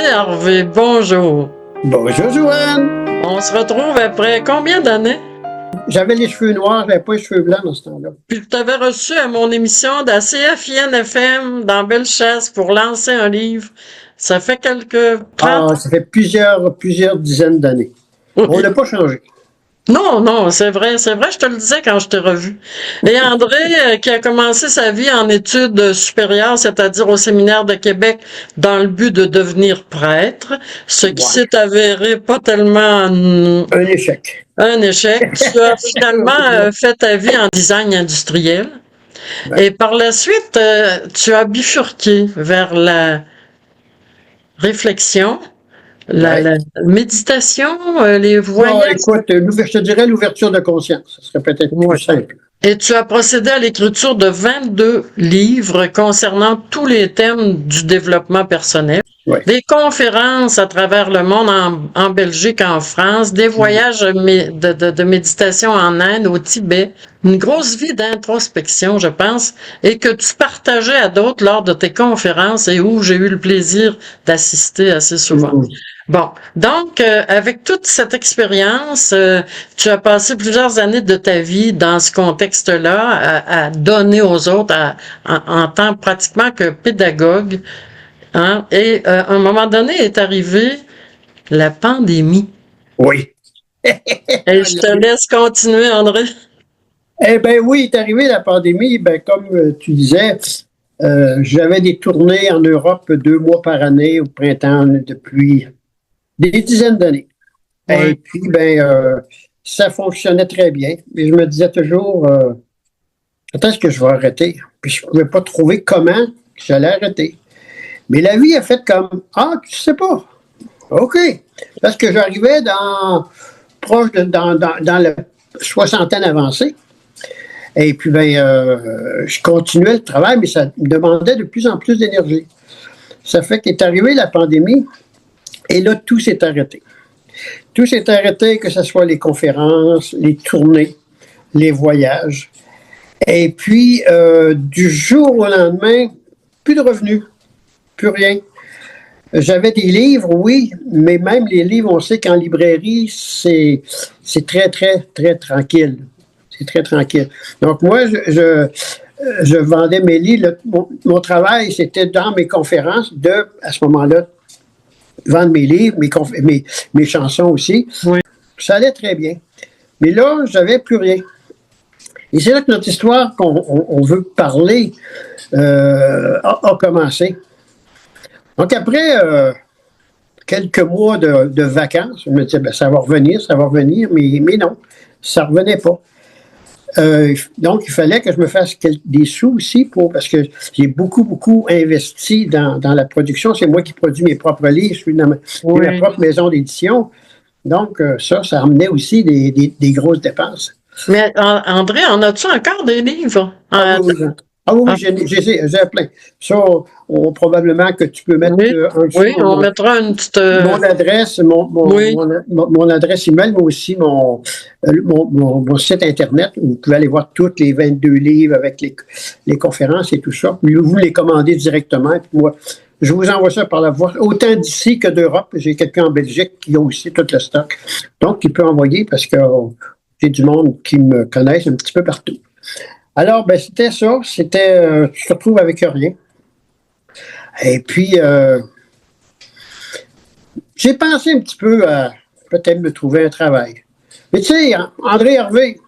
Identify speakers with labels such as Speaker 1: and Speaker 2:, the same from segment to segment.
Speaker 1: André Harvey, bonjour.
Speaker 2: Bonjour Joanne.
Speaker 1: On se retrouve après combien d'années?
Speaker 2: J'avais les cheveux noirs, j'avais pas les cheveux blancs dans ce temps-là.
Speaker 1: Puis je t'avais reçu à mon émission d'ACFIN FM dans Bellechasse pour lancer un livre. Ça fait quelques 30
Speaker 2: Ah, ça fait plusieurs dizaines d'années. On n'a pas changé.
Speaker 1: Non, c'est vrai, je te le disais quand je t'ai revu. Et André, qui a commencé sa vie en études supérieures, c'est-à-dire au séminaire de Québec, dans le but de devenir prêtre, ce qui s'est avéré pas tellement
Speaker 2: Un échec.
Speaker 1: un échec. Tu as finalement fait ta vie en design industriel. Et par la suite, tu as bifurqué vers la réflexion, la méditation, les
Speaker 2: Non,
Speaker 1: voyages.
Speaker 2: écoute, je te dirais l'ouverture de conscience. Ce serait peut-être plus simple.
Speaker 1: Et tu as procédé à l'écriture de 22 livres concernant tous les thèmes du développement personnel.
Speaker 2: Ouais.
Speaker 1: Des conférences à travers le monde, en Belgique, en France, des voyages de méditation en Inde, au Tibet, une grosse vie d'introspection, je pense, et que tu partageais à d'autres lors de tes conférences et où j'ai eu le plaisir d'assister assez souvent. Bon, donc, avec toute cette expérience, tu as passé plusieurs années de ta vie dans ce contexte-là, à donner aux autres en tant pratiquement que pédagogue. Hein? Et à un moment donné est arrivée la pandémie.
Speaker 2: Oui.
Speaker 1: Et je te laisse continuer, André.
Speaker 2: Eh bien oui, est arrivée la pandémie. Ben, comme tu disais, j'avais des tournées en Europe 2 mois par année au printemps depuis des dizaines d'années.
Speaker 1: Ouais.
Speaker 2: Et puis, ça fonctionnait très bien. Mais je me disais toujours, quand est-ce que je vais arrêter? Puis je ne pouvais pas trouver comment j'allais arrêter. Mais la vie a fait comme, ah, tu sais pas. OK. Parce que j'arrivais dans la soixantaine avancée. Et puis, je continuais le travail, mais ça me demandait de plus en plus d'énergie. Ça fait qu'est arrivée la pandémie, et là, tout s'est arrêté. Tout s'est arrêté, que ce soit les conférences, les tournées, les voyages. Et puis, du jour au lendemain, plus de revenus, plus rien. J'avais des livres, oui, mais même les livres, on sait qu'en librairie, c'est très, très, très tranquille. C'est très tranquille. Donc, moi, je vendais mes livres. Mon travail, c'était dans mes conférences, à ce moment-là, vendre mes livres, mes chansons aussi.
Speaker 1: Oui.
Speaker 2: Ça allait très bien. Mais là, j'avais plus rien. Et c'est là que notre histoire qu'on veut parler a commencé. Donc après quelques mois de vacances, je me disais, ça va revenir, mais non, ça ne revenait pas. Donc, il fallait que je me fasse des sous aussi parce que j'ai beaucoup investi dans la production. C'est moi qui produis mes propres livres, je suis dans ma propre maison d'édition. Donc, ça amenait aussi des grosses dépenses.
Speaker 1: Mais André, en as-tu encore des livres?
Speaker 2: Oui, j'ai plein. Ça, probablement que tu peux mettre un dessous.
Speaker 1: Oui, on mettra une petite...
Speaker 2: Mon adresse, mon adresse email, mais aussi mon site Internet, où vous pouvez aller voir tous les 22 livres avec les conférences et tout ça. Vous les commandez directement. Puis moi, je vous envoie ça par la voie. Autant d'ici que d'Europe. J'ai quelqu'un en Belgique qui a aussi tout le stock. Donc, il peut envoyer parce que j'ai du monde qui me connaissent un petit peu partout. Alors, c'était ça. C'était, tu te retrouves avec rien. Et puis, j'ai pensé un petit peu à peut-être me trouver un travail. Mais tu sais, André Harvey,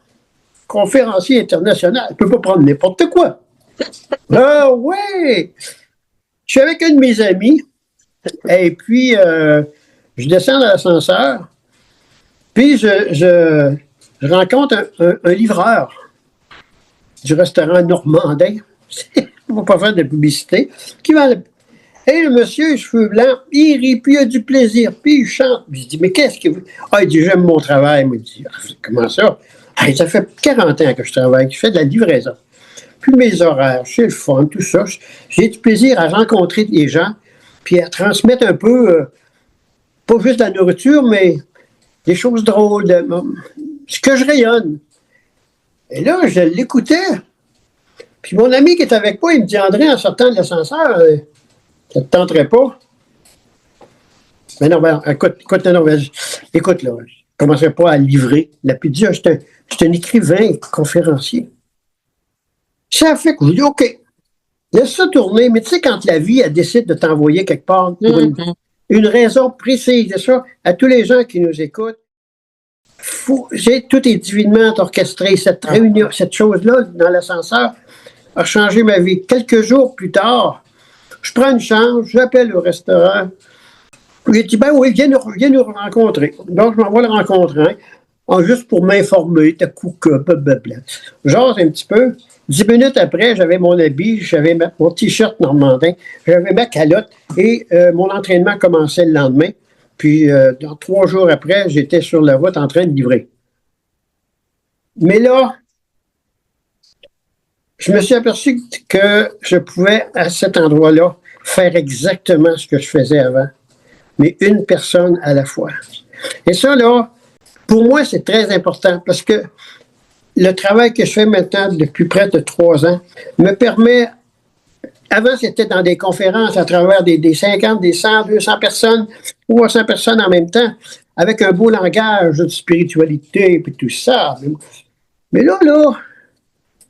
Speaker 2: conférencier international, il ne peut pas prendre n'importe quoi. Ah ouais! Je suis avec un de mes amis, et puis je descends dans l'ascenseur, puis je rencontre un livreur du restaurant normandin, on ne va pas faire de publicité, qui va... Et le monsieur, cheveux blancs, il rit, puis il a du plaisir, puis il chante. Puis je dis, mais qu'est-ce que vous... Ah, il dit, j'aime mon travail. Il me dit, comment ça? Ah, ça fait 40 ans que je travaille, je fais de la livraison. Puis mes horaires, c'est le fun, tout ça. J'ai du plaisir à rencontrer des gens, puis à transmettre un peu, pas juste de la nourriture, mais des choses drôles, ce que je rayonne. Et là, je l'écoutais. Puis mon ami qui est avec moi, il me dit, André, en sortant de l'ascenseur, ça ne te tenterait pas? Mais non, ben, écoute, non, écoute, là, je ne commencerai pas à livrer. La pizza, je suis un écrivain, conférencier. Ça fait que je dis, OK, laisse ça tourner, mais tu sais, quand la vie, elle décide de t'envoyer quelque part pour une raison précise, c'est ça, à tous les gens qui nous écoutent, tout est divinement orchestré. Cette réunion, cette chose-là, dans l'ascenseur, a changé ma vie. Quelques jours plus tard, je prends une chambre, j'appelle au restaurant. Il dit, ben oui, viens nous rencontrer. Donc, je m'en vais le rencontrer, juste pour m'informer, t'as blablabla. Genre, un petit peu. 10 minutes après, j'avais mon habit, j'avais mon t-shirt normandin, j'avais ma calotte et mon entraînement commençait le lendemain. Puis, 3 jours après, j'étais sur la route en train de livrer. Mais là, je me suis aperçu que je pouvais, à cet endroit-là, faire exactement ce que je faisais avant, mais une personne à la fois. Et ça, là, pour moi, c'est très important parce que le travail que je fais maintenant depuis près de 3 ans me permet. Avant, c'était dans des conférences à travers des 50, des 100, 200 personnes, 300 personnes en même temps, avec un beau langage de spiritualité et tout ça. Mais là,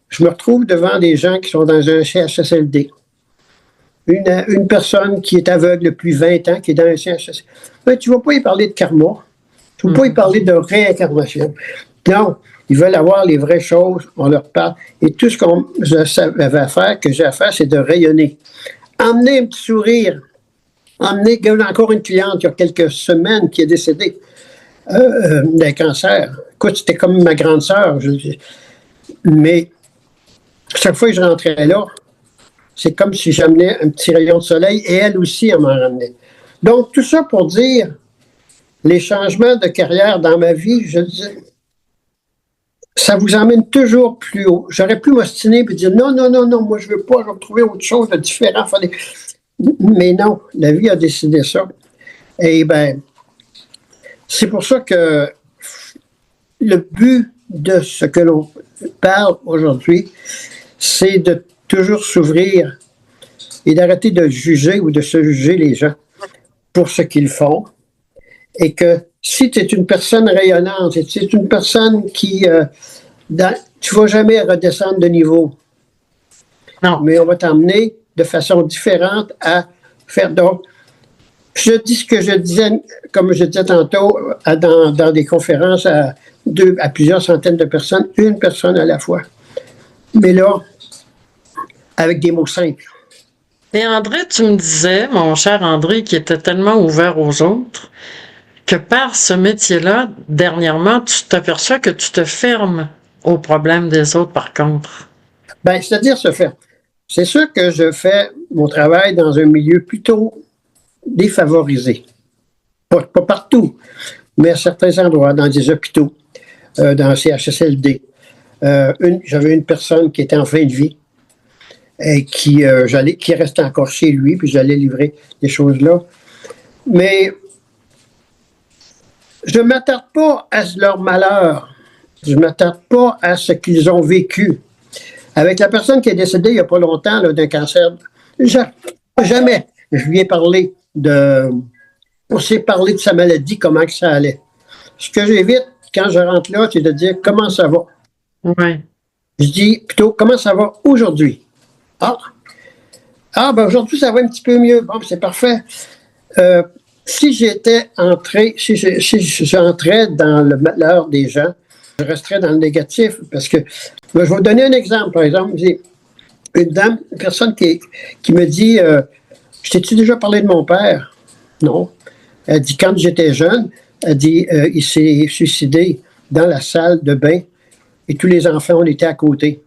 Speaker 2: je me retrouve devant des gens qui sont dans un CHSLD. Une personne qui est aveugle depuis 20 ans, qui est dans un CHSLD. Mais tu ne vas pas y parler de karma. Tu ne vas pas y parler de réincarnation. Non, ils veulent avoir les vraies choses, on leur parle. Et tout ce que j'ai à faire, c'est de rayonner. Emmener un petit sourire. Emmener encore une cliente il y a quelques semaines qui est décédée d'un cancer. Écoute, c'était comme ma grande sœur. Mais chaque fois que je rentrais là, c'est comme si j'amenais un petit rayon de soleil et elle aussi, elle m'en ramenait. Donc, tout ça pour dire, les changements de carrière dans ma vie, je dis, ça vous emmène toujours plus haut. J'aurais pu m'ostiner et dire non, moi je veux pas, je vais trouver autre chose de différent. Mais non, la vie a décidé ça. Et bien, c'est pour ça que le but de ce que l'on parle aujourd'hui, c'est de toujours s'ouvrir et d'arrêter de juger ou de se juger les gens pour ce qu'ils font. Et que si tu es une personne rayonnante, si tu es une personne qui... tu ne vas jamais redescendre de niveau.
Speaker 1: Non.
Speaker 2: Mais on va t'emmener de façon différente à faire. Donc, je dis ce que je disais, comme je disais tantôt, dans des conférences à plusieurs centaines de personnes, une personne à la fois. Mais là, avec des mots simples.
Speaker 1: Et André, tu me disais, mon cher André, qui était tellement ouvert aux autres, que par ce métier-là, dernièrement, tu t'aperçois que tu te fermes aux problèmes des autres, par contre.
Speaker 2: Bien, c'est-à-dire se faire. C'est sûr que je fais mon travail dans un milieu plutôt défavorisé. Pas partout, mais à certains endroits, dans des hôpitaux, dans le CHSLD. J'avais une personne qui était en fin de vie et qui restait encore chez lui, puis j'allais livrer des choses là. Mais je ne m'attarde pas à leur malheur. Je ne m'attarde pas à ce qu'ils ont vécu. Avec la personne qui est décédée il n'y a pas longtemps d'un cancer, jamais je lui ai parlé on s'est parlé de sa maladie, comment que ça allait. Ce que j'évite quand je rentre là, c'est de dire comment ça va.
Speaker 1: Oui.
Speaker 2: Je dis plutôt comment ça va aujourd'hui. Ben aujourd'hui ça va un petit peu mieux. Bon, c'est parfait. Si j'entrais dans le malheur des gens, je resterais dans le négatif parce que je vais vous donner un exemple. Par exemple, j'ai une personne qui me dit je t'ai-tu déjà parlé de mon père? Non. Elle dit quand j'étais jeune, elle dit il s'est suicidé dans la salle de bain et tous les enfants on était à côté.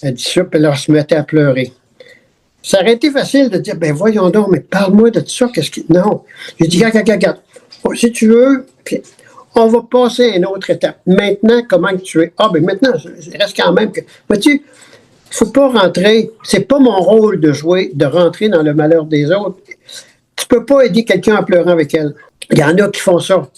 Speaker 2: Elle dit ça, puis alors elle se mettait à pleurer. Ça aurait été facile de dire, ben voyons donc, mais parle-moi de ça, Non. J'ai dit, regarde, si tu veux, on va passer à une autre étape. Maintenant, comment tu es? Maintenant, je reste quand même que... Vois-tu, il ne faut pas rentrer, c'est pas mon rôle de rentrer dans le malheur des autres. Tu peux pas aider quelqu'un en pleurant avec elle. Il y en a qui font ça.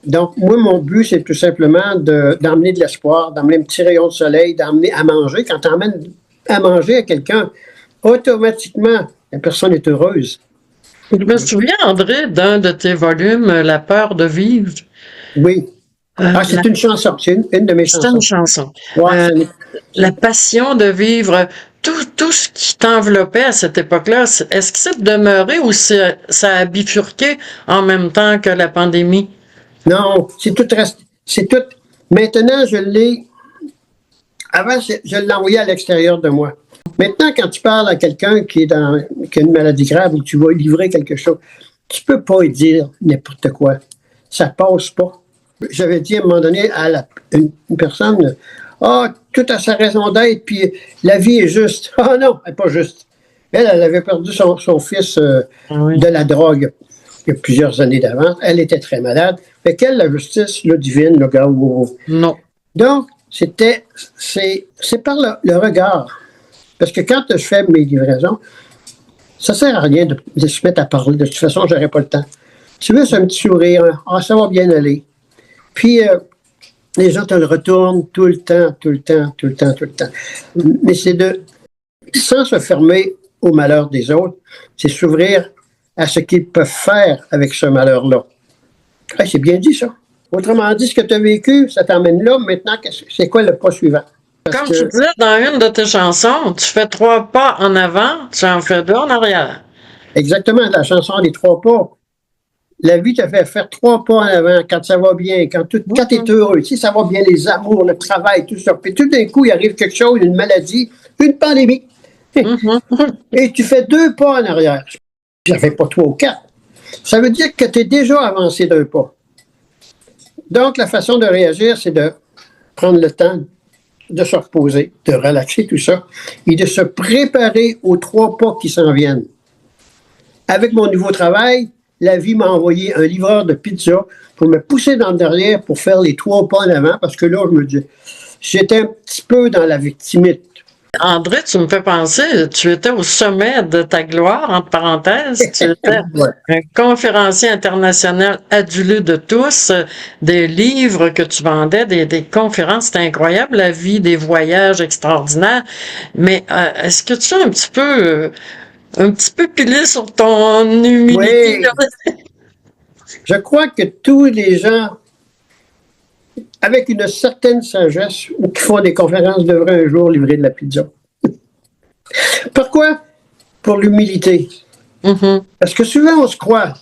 Speaker 2: Donc, moi, mon but, c'est tout simplement d'emmener de l'espoir, d'emmener un petit rayon de soleil, d'emmener à manger. Quand tu emmènes à manger à quelqu'un, automatiquement, la personne est heureuse.
Speaker 1: Je me souviens, André, d'un de tes volumes, La peur de vivre.
Speaker 2: Oui. C'est une chanson. C'est une de mes
Speaker 1: C'est
Speaker 2: chansons.
Speaker 1: une chanson.
Speaker 2: Ouais,
Speaker 1: La passion de vivre, tout ce qui t'enveloppait à cette époque-là, est-ce que c'est demeuré ou ça a bifurqué en même temps que la pandémie?
Speaker 2: non, c'est tout reste. C'est tout. Maintenant, je l'ai. Avant, je l'envoyais à l'extérieur de moi. Maintenant, quand tu parles à quelqu'un qui a une maladie grave ou tu vas lui livrer quelque chose, tu peux pas lui dire n'importe quoi. Ça passe pas. J'avais dit à un moment donné à une personne, tout a sa raison d'être, puis la vie est juste. Ah non, elle n'est pas juste. Elle avait perdu son fils de la drogue il y a plusieurs années d'avance. Elle était très malade. Fait qu'elle, la justice, le divine, le gars,
Speaker 1: Non.
Speaker 2: donc, c'est par le regard. Parce que quand je fais mes livraisons, ça ne sert à rien de se mettre à parler. De toute façon, je n'aurai pas le temps. Tu veux, c'est un petit sourire. Ça va bien aller. Puis, les gens te le retournent tout le temps. Mais c'est sans se fermer au malheur des autres, c'est s'ouvrir à ce qu'ils peuvent faire avec ce malheur-là. C'est bien dit, ça. Autrement dit, ce que tu as vécu, ça t'emmène là. Maintenant, c'est quoi le pas suivant?
Speaker 1: Comme tu disais dans une de tes chansons, tu fais 3 pas en avant, tu en fais 2 en arrière.
Speaker 2: Exactement, la chanson des 3 pas. La vie te fait faire 3 pas en avant quand ça va bien, quand tu es heureux, si ça va bien, les amours, le travail, tout ça. Puis tout d'un coup, il arrive quelque chose, une maladie, une pandémie. Et tu fais 2 pas en arrière. J'en fais pas 3 ou 4. Ça veut dire que tu es déjà avancé d'1 pas. Donc, la façon de réagir, c'est de prendre le temps de se reposer, de relaxer tout ça et de se préparer aux 3 pas qui s'en viennent. Avec mon nouveau travail, la vie m'a envoyé un livreur de pizza pour me pousser dans le derrière pour faire les 3 pas en avant parce que là, je me dis, j'étais un petit peu dans la victimite.
Speaker 1: André, tu me fais penser, tu étais au sommet de ta gloire, entre parenthèses. Tu étais un conférencier international adulé de tous, des livres que tu vendais, des conférences, c'était incroyable, la vie, des voyages extraordinaires. Mais est-ce que tu as un petit peu pilé sur ton humilité?
Speaker 2: Oui. Je crois que tous les gens avec une certaine sagesse ou qui font des conférences devraient un jour livrer de la pizza. Pourquoi? Pour l'humilité.
Speaker 1: Mm-hmm.
Speaker 2: Parce que souvent, on se croit.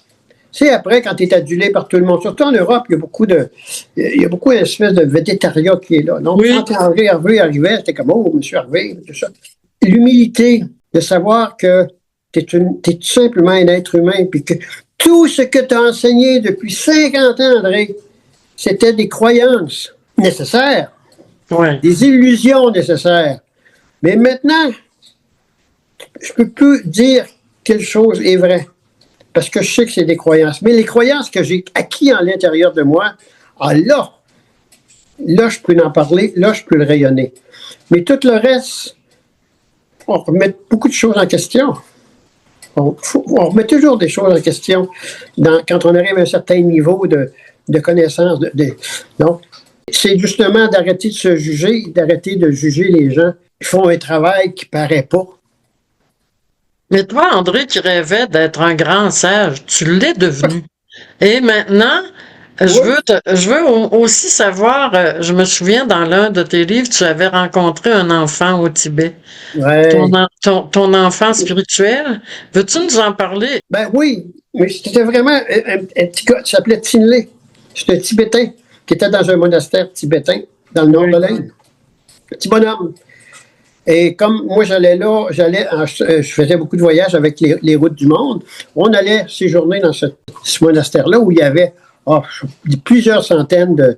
Speaker 2: Tu sais, après, quand tu es adulé par tout le monde, surtout en Europe, il y a beaucoup d'une espèce de végétariat qui est là. Donc,
Speaker 1: oui.
Speaker 2: Quand Harvey arrivait, c'était comme, oh, monsieur Harvey, tout ça. L'humilité de savoir que tu es tout simplement un être humain, puis que tout ce que tu as enseigné depuis 50 ans, André, c'était des croyances nécessaires, des illusions nécessaires. Mais maintenant, je ne peux plus dire quelle chose est vraie, parce que je sais que c'est des croyances. Mais les croyances que j'ai acquises en l'intérieur de moi, là, je peux en parler, là, je peux le rayonner. Mais tout le reste, on remet beaucoup de choses en question. On remet toujours des choses en question quand on arrive à un certain niveau de connaissance. Donc, c'est justement d'arrêter de se juger, d'arrêter de juger les gens qui font un travail qui ne paraît pas.
Speaker 1: Mais toi, André, qui rêvais d'être un grand sage, tu l'es devenu. Et maintenant, je veux aussi savoir, je me souviens dans l'un de tes livres, tu avais rencontré un enfant au Tibet.
Speaker 2: Ouais.
Speaker 1: Ton enfant spirituel. Veux-tu nous en parler?
Speaker 2: Ben oui, mais c'était vraiment un petit gars qui s'appelait Tinley. C'était un Tibétain qui était dans un monastère tibétain dans le nord de l'Inde. Petit bonhomme. Et comme moi, j'allais là, je faisais beaucoup de voyages avec les routes du monde. On allait séjourner dans ce monastère-là où il y avait plusieurs centaines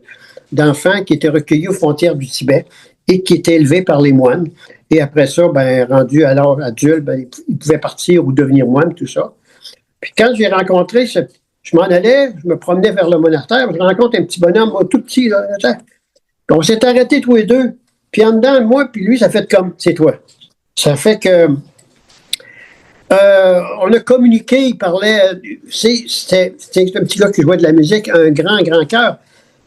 Speaker 2: d'enfants qui étaient recueillis aux frontières du Tibet et qui étaient élevés par les moines. Et après ça, rendus alors adultes, ils pouvaient partir ou devenir moines, tout ça. Puis quand j'ai rencontré, je m'en allais, je me promenais vers le monastère, je rencontre un petit bonhomme, tout petit, là. On s'est arrêtés tous les deux. Puis en dedans, moi puis lui, ça fait comme, c'est toi. Ça fait que on a communiqué, il parlait, c'était un petit gars qui jouait de la musique, un grand, grand cœur.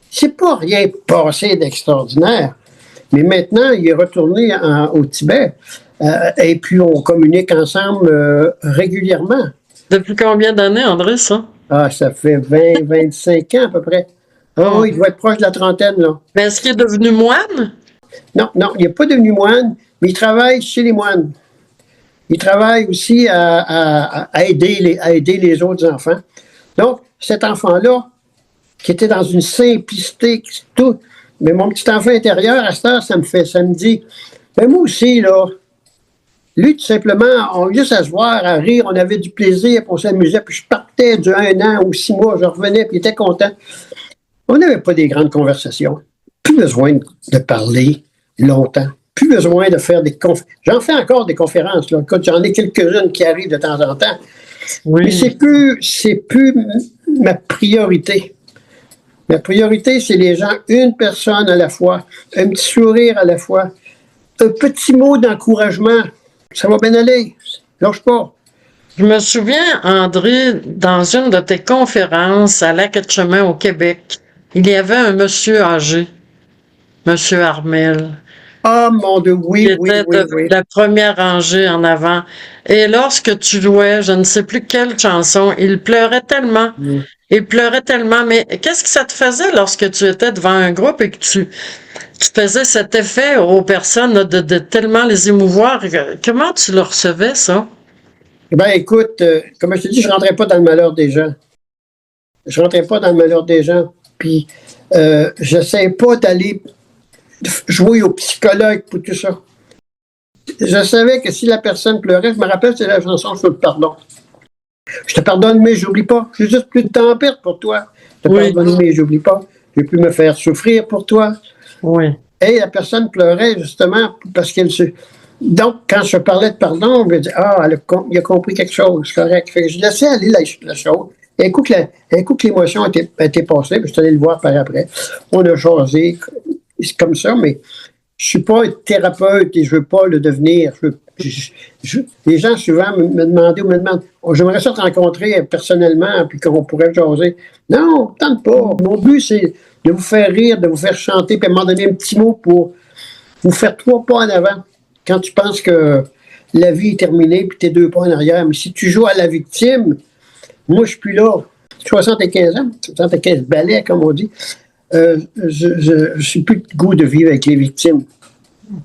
Speaker 2: C'est pas rien passé d'extraordinaire. Mais maintenant, il est retourné au Tibet et puis on communique ensemble régulièrement.
Speaker 1: Depuis combien d'années, André, ça?
Speaker 2: Ah, ça fait 20, 25 ans à peu près. Oh,
Speaker 1: Oh.
Speaker 2: il doit être proche de la trentaine, là.
Speaker 1: Mais est-ce qu'il est devenu moine?
Speaker 2: Non, non, il n'est pas devenu moine, mais il travaille chez les moines. Il travaille aussi à aider les autres enfants. Donc, cet enfant-là, qui était dans une simplicité, tout, mais mon petit enfant intérieur, à cette heure, ça me dit, ben moi aussi, là, lui, tout simplement, on juste à se voir, à rire, on avait du plaisir, puis on s'amusait, puis je partais du 1 an ou 6 mois, je revenais, puis il était content. On n'avait pas des grandes conversations. Plus besoin de parler longtemps. Plus besoin de faire des conférences. J'en fais encore des conférences, là. Écoute, j'en ai quelques-unes qui arrivent de temps en temps.
Speaker 1: Oui.
Speaker 2: Mais c'est plus ma priorité. Ma priorité, c'est les gens, une personne à la fois, un petit sourire à la fois, un petit mot d'encouragement. Ça va bien aller. Lâche pas.
Speaker 1: Je me souviens, André, dans une de tes conférences à Lac-Etchemin au Québec, il y avait un monsieur âgé, monsieur Armel,
Speaker 2: Ah, mon Dieu,
Speaker 1: qui
Speaker 2: oui, oui,
Speaker 1: était
Speaker 2: oui,
Speaker 1: de
Speaker 2: oui.
Speaker 1: la première rangée en avant. Et lorsque tu jouais, je ne sais plus quelle chanson, il pleurait tellement.
Speaker 2: Mm.
Speaker 1: Il pleurait tellement. Mais qu'est-ce que ça te faisait lorsque tu étais devant un groupe et que tu faisais cet effet aux personnes là, de tellement les émouvoir? Comment tu le recevais, ça?
Speaker 2: Ben, écoute, comme je te dis, je ne rentrais pas dans le malheur des gens. Je ne rentrais pas dans le malheur des gens. Puis, j'essaie pas d'aller jouer au psychologue pour tout ça. Je savais que si la personne pleurait, je me rappelle, c'est la chanson sur le pardon. Je te pardonne, mais j'oublie pas. J'ai juste plus de temps à perdre pour toi. Je te
Speaker 1: Oui.
Speaker 2: pardonne, mais j'oublie pas. J'ai pu me faire souffrir pour toi.
Speaker 1: Oui.
Speaker 2: Et la personne pleurait justement parce qu'elle se. Donc, quand je parlais de pardon, je me disais, ah, il a compris quelque chose, c'est correct. Fait que je laissais aller la chose. Et un coup que l'émotion était passée, puis je suis allé le voir par après. On a jasé, c'est comme ça, mais je suis pas un thérapeute et je veux pas le devenir. Les gens souvent me demandent, oh, j'aimerais ça te rencontrer personnellement, puis qu'on pourrait jaser. Non, tente pas. Mon but, c'est de vous faire rire, de vous faire chanter, puis à m'en donner un petit mot pour vous faire 3 pas en avant. Quand tu penses que la vie est terminée, puis t'es 2 pas en arrière. Mais si tu joues à la victime, moi, je suis plus là. 75 ans, 75 balais, comme on dit. Je suis plus de goût de vivre avec les victimes.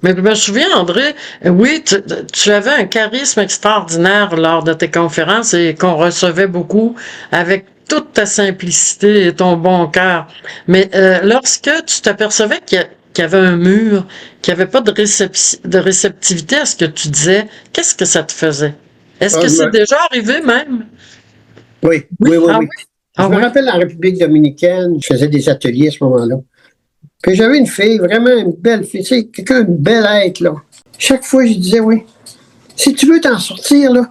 Speaker 1: Mais je me souviens, André, oui, tu avais un charisme extraordinaire lors de tes conférences et qu'on recevait beaucoup avec toute ta simplicité et ton bon cœur. Mais lorsque tu t'apercevais qu'il y avait un mur, qu'il n'y avait pas de réceptivité à ce que tu disais, qu'est-ce que ça te faisait? Est-ce que c'est déjà arrivé même?
Speaker 2: Oui, oui, oui,
Speaker 1: Ah
Speaker 2: oui.
Speaker 1: oui?
Speaker 2: Je
Speaker 1: Ah
Speaker 2: me
Speaker 1: oui?
Speaker 2: rappelle en République dominicaine, je faisais des ateliers à ce moment-là. Puis j'avais une fille, vraiment une belle fille, tu sais, quelqu'un, une belle être, là. Chaque fois, je disais, oui, si tu veux t'en sortir, là,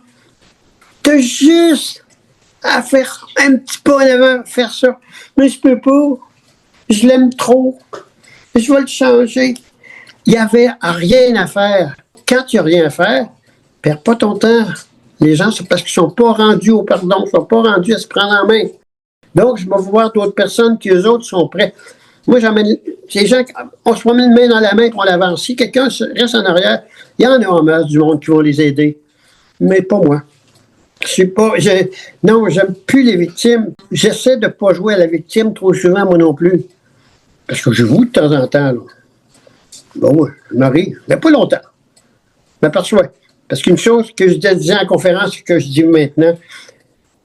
Speaker 2: t'as juste à faire un petit pas en avant, faire ça. Mais je peux pas, je l'aime trop, je vais le changer. Il n'y avait rien à faire. Quand il n'y a rien à faire, perds pas ton temps. Les gens, c'est parce qu'ils ne sont pas rendus au pardon, ils ne sont pas rendus à se prendre en main. Donc, je vais voir d'autres personnes qui, eux autres, sont prêts. Moi, j'emmène. Les gens, on se promène une main dans la main et on l'avance. Si quelqu'un reste en arrière, il y en a en masse du monde qui vont les aider. Mais pas moi. Non, j'aime plus les victimes. J'essaie de ne pas jouer à la victime trop souvent, moi non plus. Parce que je joue de temps en temps. Là. Bon, oui, je m'arrive. Mais pas longtemps. Je m'aperçois. Parce qu'une chose que je disais en conférence et que je dis maintenant,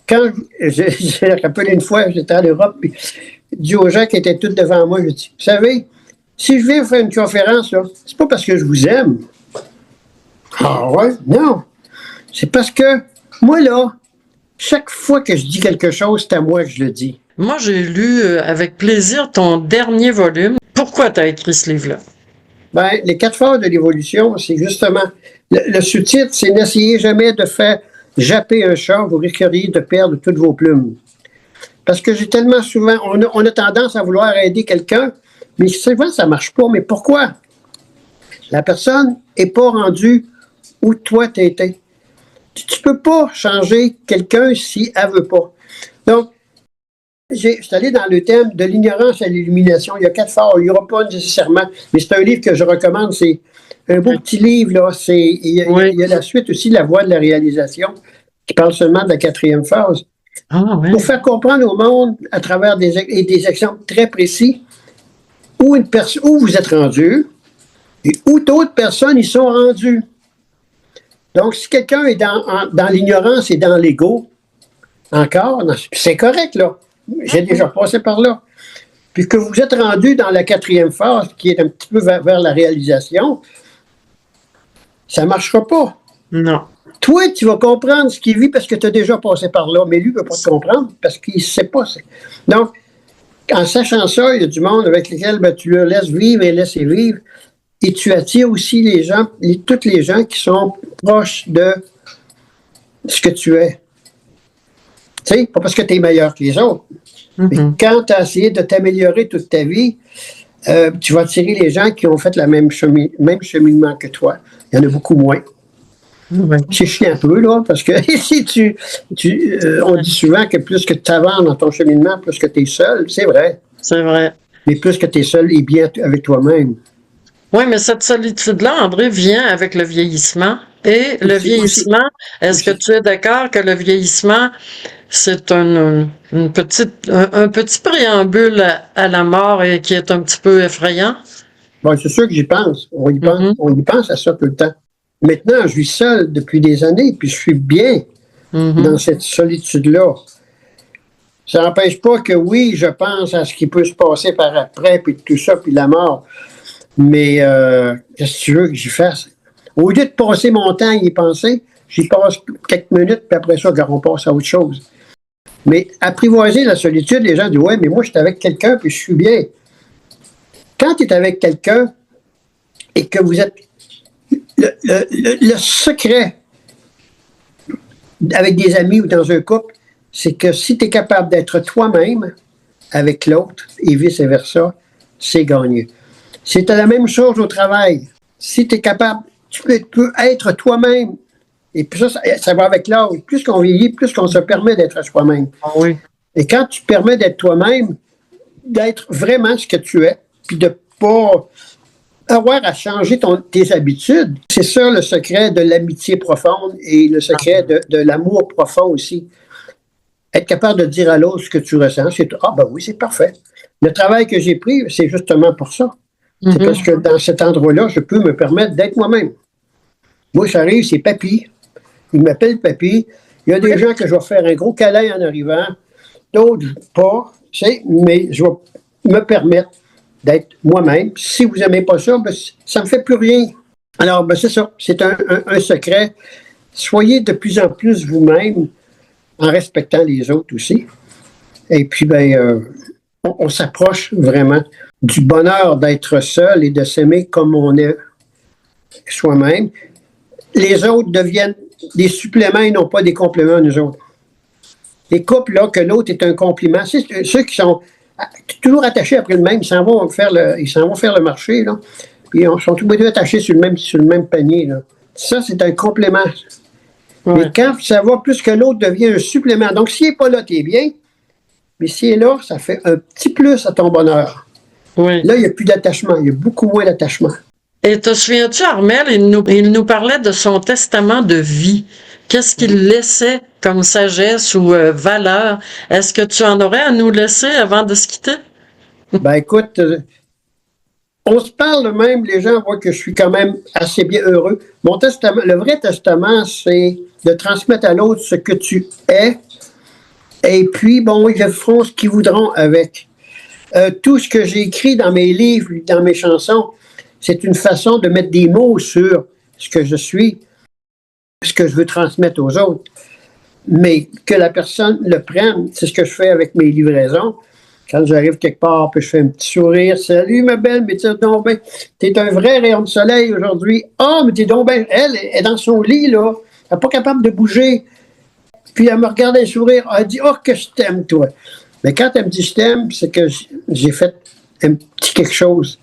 Speaker 2: quand je rappelle une fois, j'étais en Europe, puis je dis aux gens qui étaient tous devant moi, je dis, vous savez, si je viens faire une conférence, là, c'est pas parce que je vous aime. Ah ouais? Non. C'est parce que moi, là, chaque fois que je dis quelque chose, c'est à moi que je le dis.
Speaker 1: Moi, j'ai lu avec plaisir ton dernier volume. Pourquoi tu as écrit ce livre-là?
Speaker 2: Ben, les 4 phases de l'évolution, c'est justement, le sous-titre, c'est n'essayez jamais de faire japper un chat, vous risqueriez de perdre toutes vos plumes. Parce que j'ai tellement souvent, on a tendance à vouloir aider quelqu'un, mais souvent ça ne marche pas. Mais pourquoi? La personne n'est pas rendue où toi tu étais. Tu ne peux pas changer quelqu'un si elle ne veut pas. Donc, je suis allé dans le thème de l'ignorance à l'illumination. Il y a 4 phases. Il n'y aura pas nécessairement, mais c'est un livre que je recommande. C'est un beau petit livre. Là. Il y a la suite aussi, La voie de la réalisation. qui parle seulement de la 4e phase.
Speaker 1: Ah, oui.
Speaker 2: Pour faire comprendre au monde, à travers des exemples très précis, où vous êtes rendu et où d'autres personnes y sont rendues. Donc, si quelqu'un est dans l'ignorance et dans l'ego, encore, c'est correct, là. J'ai déjà passé par là. Puis que vous êtes rendu dans la 4e phase, qui est un petit peu vers la réalisation, ça ne marchera pas.
Speaker 1: Non.
Speaker 2: Toi, tu vas comprendre ce qu'il vit parce que tu as déjà passé par là, mais lui ne peut pas te comprendre parce qu'il ne sait pas. Donc, en sachant ça, il y a du monde avec lequel tu le laisses vivre et laisser vivre. Et tu attires aussi les gens, tous les gens qui sont proches de ce que tu es. Tu sais, pas parce que tu es meilleur que les autres. Mais quand tu as essayé de t'améliorer toute ta vie, tu vas attirer les gens qui ont fait le même cheminement que toi. Il y en a beaucoup moins. C'est chiant un peu, là, parce que si on dit souvent que plus que tu avances dans ton cheminement, plus que tu es seul, c'est vrai.
Speaker 1: C'est vrai.
Speaker 2: Mais plus que tu es seul et bien avec toi-même.
Speaker 1: Oui, mais cette solitude-là, André, vient avec le vieillissement. Et le vieillissement, est-ce que tu es d'accord que le vieillissement, c'est un petit préambule à la mort et qui est un petit peu effrayant?
Speaker 2: Bon, c'est sûr que j'y pense. On y pense à ça tout le temps. Maintenant, je vis seul depuis des années, puis je suis bien dans cette solitude-là. Ça n'empêche pas que oui, je pense à ce qui peut se passer par après, puis tout ça, puis la mort. Mais qu'est-ce que tu veux que j'y fasse? Au lieu de passer mon temps à y penser, j'y passe quelques minutes, puis après ça, on passe à autre chose. Mais apprivoiser la solitude, les gens disent « Ouais, mais moi, je suis avec quelqu'un, puis je suis bien. » Quand tu es avec quelqu'un et que vous êtes... Le secret avec des amis ou dans un couple, c'est que si tu es capable d'être toi-même avec l'autre et vice-versa, c'est gagné. C'est la même chose au travail. Si tu es capable, tu peux être toi-même. Et puis ça va avec l'âge. Plus qu'on vieillit, plus qu'on se permet d'être soi-même.
Speaker 1: Ah oui.
Speaker 2: Et quand tu permets d'être toi-même, d'être vraiment ce que tu es, puis de pas avoir à changer tes habitudes, c'est ça le secret de l'amitié profonde et le secret de l'amour profond aussi. Être capable de dire à l'autre ce que tu ressens, c'est « Ah ben oui, c'est parfait. » Le travail que j'ai pris, c'est justement pour ça. C'est parce que dans cet endroit-là, je peux me permettre d'être moi-même. Moi, j'arrive, c'est Papy. Il m'appelle Papy. Il y a des gens que je vais faire un gros câlin en arrivant, d'autres pas, tu sais, mais je vais me permettre d'être moi-même. Si vous n'aimez pas ça, ben, ça ne me fait plus rien. Alors, ben, c'est ça. C'est un secret. Soyez de plus en plus vous-même en respectant les autres aussi. Et puis, ben, on s'approche vraiment du bonheur d'être seul et de s'aimer comme on est soi-même. Les autres deviennent des suppléments et non pas des compléments à nous autres. Les couples, là, que l'autre est un compliment, c'est ceux qui sont toujours attachés après le même, ils s'en vont faire le marché, là, puis ils sont tous les deux attachés sur le même panier, là. Ça, c'est un complément. Ouais. Mais quand ça va, plus que l'autre devient un supplément. Donc, s'il n'est pas là, tu es bien, mais s'il est là, ça fait un petit plus à ton bonheur. Oui. Là, il n'y a plus d'attachement, il y a beaucoup moins d'attachement.
Speaker 1: Et te souviens-tu, Armel, il nous parlait de son testament de vie. Qu'est-ce qu'il laissait comme sagesse ou valeur? Est-ce que tu en aurais à nous laisser avant de se quitter?
Speaker 2: Ben écoute, on se parle même, les gens voient que je suis quand même assez bien heureux. Mon testament, le vrai testament, c'est de transmettre à l'autre ce que tu es. Et puis, bon, ils feront ce qu'ils voudront avec. Tout ce que j'ai écrit dans mes livres, dans mes chansons, c'est une façon de mettre des mots sur ce que je suis, ce que je veux transmettre aux autres. Mais que la personne le prenne, c'est ce que je fais avec mes livraisons. Quand j'arrive quelque part, puis je fais un petit sourire. « Salut, ma belle, mais t'es un vrai rayon de soleil aujourd'hui. Ah, mais t'es donc bien... » Elle est dans son lit, là. Elle n'est pas capable de bouger. Puis elle me regarde un sourire. Elle dit « Oh, que je t'aime, toi. » Mais quand elle me dit « Je t'aime », c'est que j'ai fait un petit quelque chose.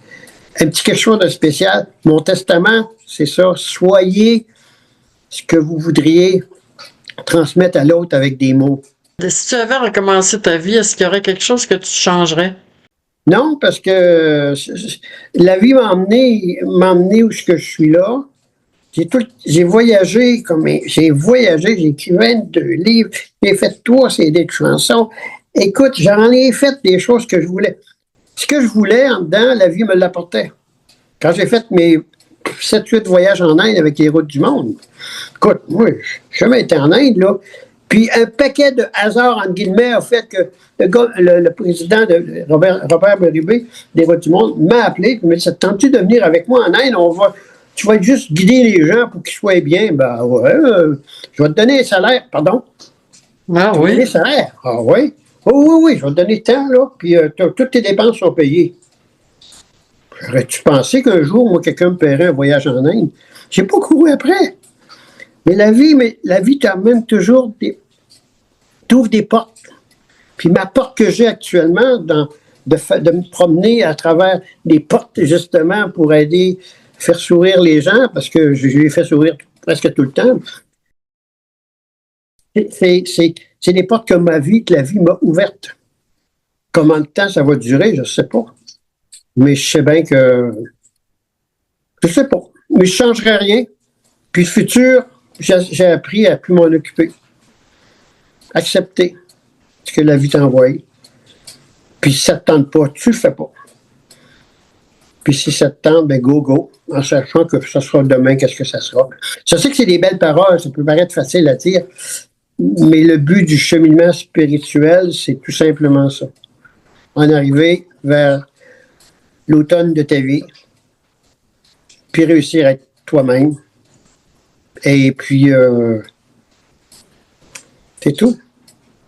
Speaker 2: Un petit quelque chose de spécial. Mon testament, c'est ça. Soyez ce que vous voudriez transmettre à l'autre avec des mots.
Speaker 1: Si tu avais recommencé ta vie, est-ce qu'il y aurait quelque chose que tu changerais?
Speaker 2: Non, parce que la vie m'a emmené où je suis là. J'ai voyagé, j'ai écrit 22 livres, j'ai fait 3 CD de chansons. Écoute, j'en ai fait des choses que je voulais. Ce que je voulais en dedans, la vie me l'apportait. Quand j'ai fait mes 7-8 voyages en Inde avec les routes du monde, écoute, moi, je n'ai jamais été en Inde, là. Puis un paquet de hasards, entre guillemets, a fait que le président de Robert Bérubé des routes du monde m'a appelé, il m'a dit, ça te tente-tu de venir avec moi en Inde? Tu vas juste guider les gens pour qu'ils soient bien. Ben ouais, je vais te donner un salaire, pardon.
Speaker 1: Ah
Speaker 2: Tu vas
Speaker 1: oui.
Speaker 2: donner un salaire. Ah oui. Oui, je vais te donner le temps, là, puis toutes tes dépenses sont payées. Aurais-tu pensé qu'un jour, moi, quelqu'un me paierait un voyage en Inde? J'ai pas couru après. Mais la vie t'amène toujours t'ouvre des portes. Puis ma porte que j'ai actuellement, de me promener à travers des portes, justement, pour aider, faire sourire les gens, parce que je les fais sourire presque tout le temps. C'est des portes que la vie m'a ouvertes. Combien de temps ça va durer, je ne sais pas. Mais je sais bien que... Je sais pas. Mais je ne changerai rien. Puis le futur, j'ai appris à ne plus m'en occuper. Accepter ce que la vie t'envoie. Puis si ça ne te tente pas, tu le fais pas. Puis si ça te tente, ben go, en sachant que ça sera demain, qu'est-ce que ça sera. Je sais que c'est des belles paroles, ça peut paraître facile à dire, mais le but du cheminement spirituel, c'est tout simplement ça. En arriver vers l'automne de ta vie, puis réussir à être toi-même. Et puis, c'est tout.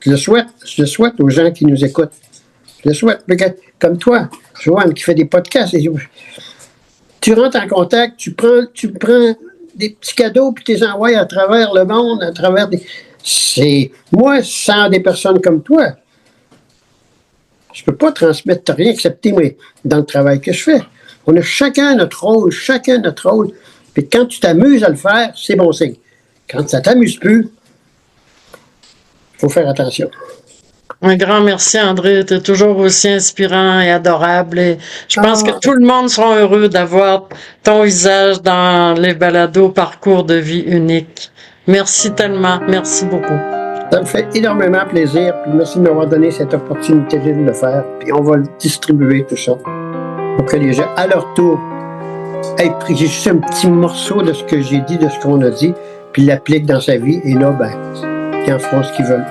Speaker 2: Je le souhaite aux gens qui nous écoutent. Je le souhaite. Comme toi, Joanne, qui fait des podcasts. Tu rentres en contact, tu prends des petits cadeaux puis tu les envoies à travers le monde, à travers des... Moi, sans des personnes comme toi, je ne peux pas transmettre rien, excepté moi, dans le travail que je fais. On a chacun notre rôle. Puis quand tu t'amuses à le faire, c'est bon signe. Quand ça ne t'amuse plus, il faut faire attention.
Speaker 1: Un grand merci, André. Tu es toujours aussi inspirant et adorable. Et je pense que tout le monde sera heureux d'avoir ton visage dans les balados Parcours de vie unique. Merci tellement. Merci beaucoup.
Speaker 2: Ça me fait énormément plaisir. Puis merci de m'avoir donné cette opportunité de le faire. Puis on va le distribuer, tout ça, pour que les gens, à leur tour, aient pris juste un petit morceau de ce que j'ai dit, de ce qu'on a dit, puis l'appliquent dans sa vie. Et là, ben, ils en feront ce qu'ils veulent.